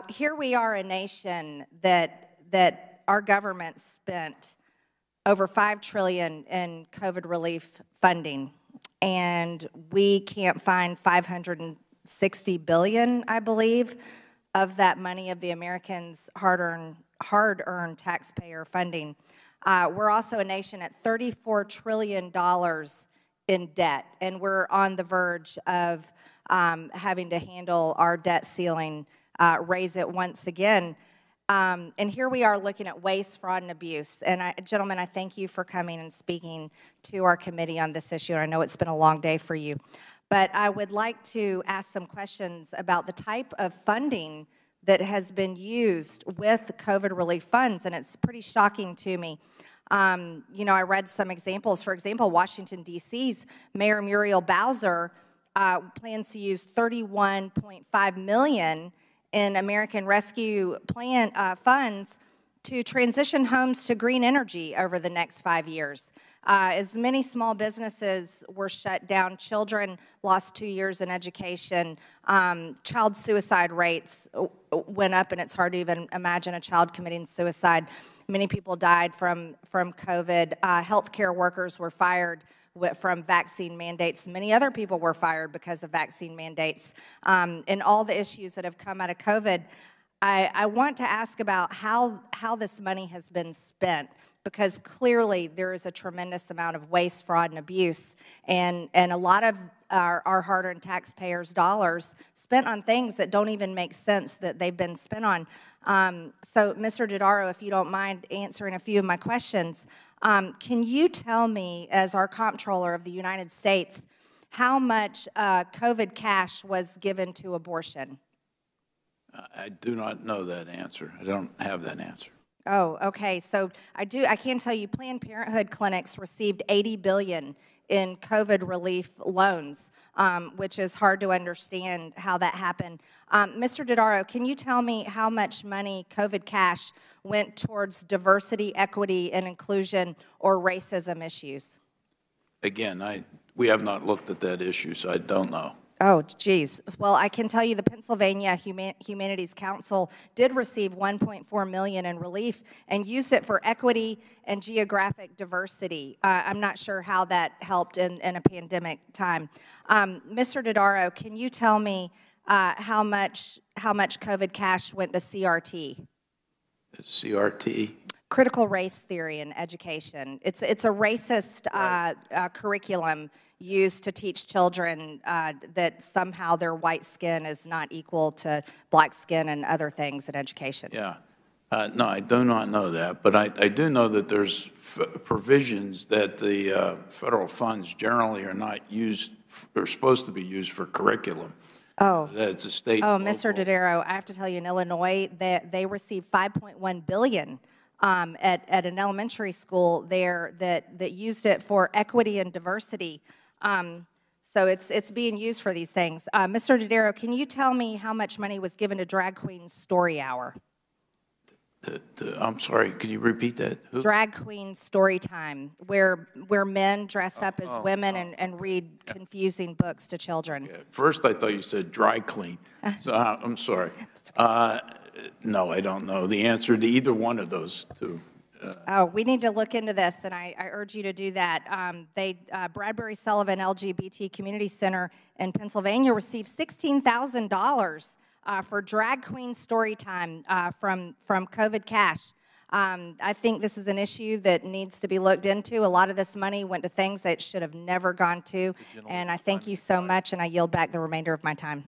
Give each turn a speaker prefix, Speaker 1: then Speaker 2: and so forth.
Speaker 1: Here we are, a nation that our government spent over $5 trillion in COVID relief funding, and we can't find $560 billion, I believe, of that money of the Americans' hard-earned taxpayer funding. We're also a nation at $34 trillion in debt, and we're on the verge of having to handle our debt ceiling, raise it once again. And here we are looking at waste, fraud, and abuse. And gentlemen, I thank you for coming and speaking to our committee on this issue. I know it's been a long day for you. But I would like to ask some questions about the type of funding that has been used with COVID relief funds, and it's pretty shocking to me. You know, I read some examples. For example, Washington, D.C.'s Mayor Muriel Bowser plans to use $31.5 million in American Rescue Plan funds to transition homes to green energy over the next 5 years. As many small businesses were shut down, children lost 2 years in education, child suicide rates went up, and it's hard to even imagine a child committing suicide. Many people died from COVID. Healthcare workers were fired from vaccine mandates. Many other people were fired because of vaccine mandates. And all the issues that have come out of COVID, I want to ask about how this money has been spent, because clearly there is a tremendous amount of waste, fraud, and abuse, and a lot of our hard-earned taxpayers' dollars spent on things that don't even make sense that they've been spent on. So, Mr. Dodaro, if you don't mind answering a few of my questions, can you tell me, as our comptroller of the United States, how much COVID cash was given to abortion?
Speaker 2: I do not know that answer. I don't have that answer.
Speaker 1: Oh, okay. So I can tell you Planned Parenthood clinics received $80 billion in COVID relief loans, which is hard to understand how that happened. Mr. Dodaro, can you tell me how much money COVID cash went towards diversity, equity, and inclusion or racism issues?
Speaker 2: Again, we have not looked at that issue, so I don't know.
Speaker 1: Oh, geez. Well, I can tell you the Pennsylvania Humanities Council did receive $1.4 million in relief and used it for equity and geographic diversity. I'm not sure how that helped in a pandemic time. Mr. Dodaro, can you tell me how much COVID cash went to CRT?
Speaker 2: CRT?
Speaker 1: Critical race theory in education. It's a racist curriculum used to teach children that somehow their white skin is not equal to black skin and other things in education.
Speaker 2: Yeah. No, I do not know that, but I do know that there's provisions that the federal funds generally are not used, are supposed to be used for curriculum.
Speaker 1: Oh.
Speaker 2: That's a state.
Speaker 1: Oh, Mr. Dodaro, I have to tell you, in Illinois, they received $5.1 billion at an elementary school there that used it for equity and diversity. So it's being used for these things. Mr. Dodaro, can you tell me how much money was given to Drag Queen Story Hour?
Speaker 2: I'm sorry, could you repeat that? Who?
Speaker 1: Drag Queen Story Time, where men dress up as women and read confusing books to children.
Speaker 2: Yeah. First, I thought you said dry clean. So, I'm sorry. No, I don't know the answer to either one of those two.
Speaker 1: Oh, we need to look into this, and I urge you to do that. Bradbury Sullivan LGBT Community Center in Pennsylvania received $16,000 for Drag Queen Story Time from COVID cash. I think this is an issue that needs to be looked into. A lot of this money went to things that it should have never gone to, and I thank you so much, and I yield back the remainder of my time.